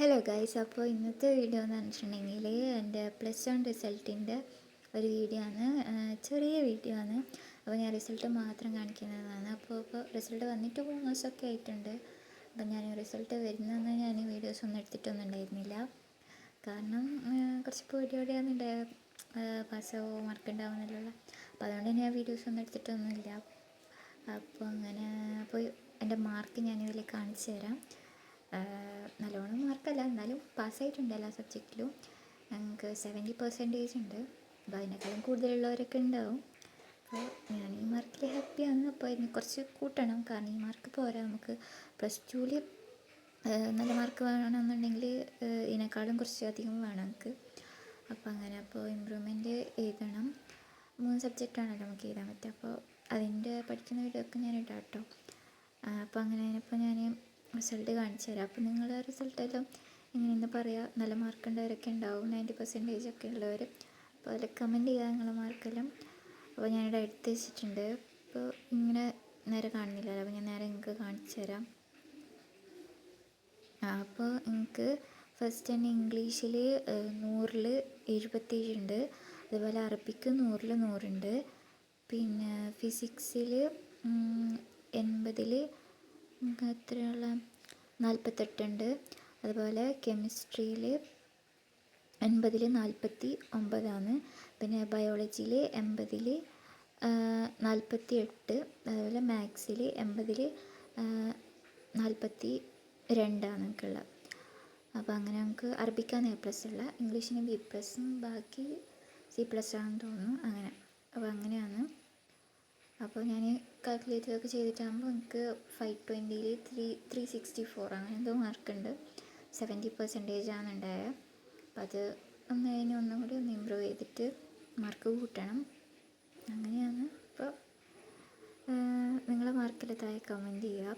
Hello guys, അപ്പോൾ ഇന്നത്തെ video എന്ന് പറഞ്ഞിട്ടുണ്ടെങ്കിൽ എൻ്റെ +1 റിസൾട്ടിൻ്റെ ഒരു വീഡിയോ ആണ്. ചെറിയ വീഡിയോ ആണ്. അപ്പോൾ ഞാൻ റിസൾട്ട് മാത്രം കാണിക്കുന്നതാണ്. അപ്പോൾ റിസൾട്ട് വന്നിട്ട് 3 ദിവസമൊക്കെ ആയിട്ടുണ്ട്. അപ്പോൾ ഞാൻ റിസൾട്ട് വരുന്നതെന്ന് ഞാൻ വീഡിയോസ് ഒന്നും എടുത്തിട്ടൊന്നും ഉണ്ടായിരുന്നില്ല. കാരണം കുറച്ച് പേടിയോടെയാണ് പാസ്സാവോ മാർക്ക് ഉണ്ടാവുന്നില്ല. അപ്പോൾ അതുകൊണ്ട് ഞാൻ വീഡിയോസ് ഒന്നും എടുത്തിട്ടൊന്നുമില്ല. അപ്പോൾ എൻ്റെ മാർക്ക് ഞാനിതിൽ കാണിച്ചു തരാം. നല്ലോണം മാർക്കല്ല, എന്നാലും പാസ്സായിട്ടുണ്ട് എല്ലാ സബ്ജക്റ്റിലും. ഞങ്ങൾക്ക് 70% ഉണ്ട്. അപ്പോൾ അതിനേക്കാളും കൂടുതലുള്ളവരൊക്കെ ഉണ്ടാവും. അപ്പോൾ ഞാൻ ഈ മാർക്കിൽ ഹാപ്പിയാണ്. അപ്പോൾ അതിന് കുറച്ച് കൂട്ടണം, കാരണം ഈ മാർക്ക് പോരാ. നമുക്ക് +2 നല്ല മാർക്ക് വേണമെന്നുണ്ടെങ്കിൽ ഇതിനേക്കാളും കുറച്ച് അധികം വേണം നമുക്ക്. അപ്പോൾ ഇമ്പ്രൂവ്മെൻറ്റ് എഴുതണം. 3 സബ്ജക്റ്റാണല്ലോ നമുക്ക് എഴുതാൻ പറ്റുക. അപ്പോൾ അതിൻ്റെ പഠിക്കുന്ന വീഡിയോ ഒക്കെ ഞാൻ ഇടാം കേട്ടോ. അപ്പോൾ ഞാൻ റിസൾട്ട് കാണിച്ചു തരാം. അപ്പോൾ നിങ്ങളുടെ റിസൾട്ടെല്ലാം എങ്ങനെയെന്ന് പറയുക. നല്ല മാർക്കുള്ളവരൊക്കെ ഉണ്ടാവും, 90% ഒക്കെ ഉള്ളവർ. അപ്പോൾ അതിൽ കമൻറ്റ് ചെയ്യുക നിങ്ങളുടെ മാർക്കെല്ലാം. അപ്പോൾ ഞാനിവിടെ എടുത്ത് വെച്ചിട്ടുണ്ട്. അപ്പോൾ ഇങ്ങനെ നേരെ കാണുന്നില്ലല്ലോ, അപ്പോൾ ഞാൻ നേരെ നിങ്ങൾക്ക് കാണിച്ചു തരാം. അപ്പോൾ നിങ്ങൾക്ക് ഫസ്റ്റ് തന്നെ ഇംഗ്ലീഷിൽ 100ൽ 77 ഉണ്ട്. അതുപോലെ അറബിക്ക് 100ൽ 100 ഉണ്ട്. പിന്നെ ഫിസിക്സിൽ 80ൽ എത്രയുള്ള 48 ഉണ്ട്. അതുപോലെ കെമിസ്ട്രിയിൽ 80ൽ 49. പിന്നെ ബയോളജിയിൽ 80ൽ 48. അതുപോലെ മാത്സിൽ 80ൽ 42 നമുക്കുള്ളത്. അപ്പോൾ അങ്ങനെ നമുക്ക് അറബിക്കാണ് A+ ഉള്ള, ഇംഗ്ലീഷിന് B+, ബാക്കി C+ ആണെന്ന് തോന്നുന്നു. അപ്പോൾ അങ്ങനെയാണ്. അപ്പോൾ ഞാൻ കാൽക്കുലേറ്ററൊക്കെ ചെയ്തിട്ടാകുമ്പോൾ എനിക്ക് 520ൽ 364 അങ്ങനെ എന്തോ മാർക്കുണ്ട്. 70% ആണ് ഉണ്ടായത്. അപ്പോൾ അത് ഒന്നും കൂടി ഇമ്പ്രൂവ് ചെയ്തിട്ട് മാർക്ക് കൂട്ടണം. അങ്ങനെയാണ്. അപ്പോൾ നിങ്ങളെ മാർക്കിൽ താഴെ കമൻറ്റ് ചെയ്യുക.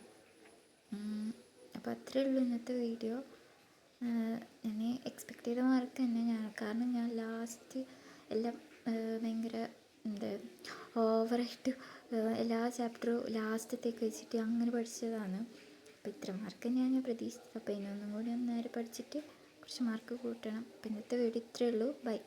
അപ്പോൾ അത്രയേ ഉള്ളൂ ഇന്നത്തെ വീഡിയോ. ഞാൻ എക്സ്പെക്റ്റ് ചെയ്ത മാർക്ക് തന്നെ കാരണം ഞാൻ ലാസ്റ്റ് എല്ലാം ഭയങ്കര ഓവറായിട്ട് എല്ലാ ചാപ്റ്ററും ലാസ്റ്റത്തേക്ക് വെച്ചിട്ട് അങ്ങനെ പഠിച്ചതാണ്. അപ്പോൾ ഇത്ര മാർക്ക് ഞാൻ പ്രതീക്ഷിച്ചത്. അപ്പോൾ ഇതിനൊന്നും കൂടി നേരെ പഠിച്ചിട്ട് കുറച്ച് മാർക്ക് കൂട്ടണം. അപ്പോൾ ഇന്നത്തെ വീഡിയോ ഇത്രയേ ഉള്ളൂ. ബൈ.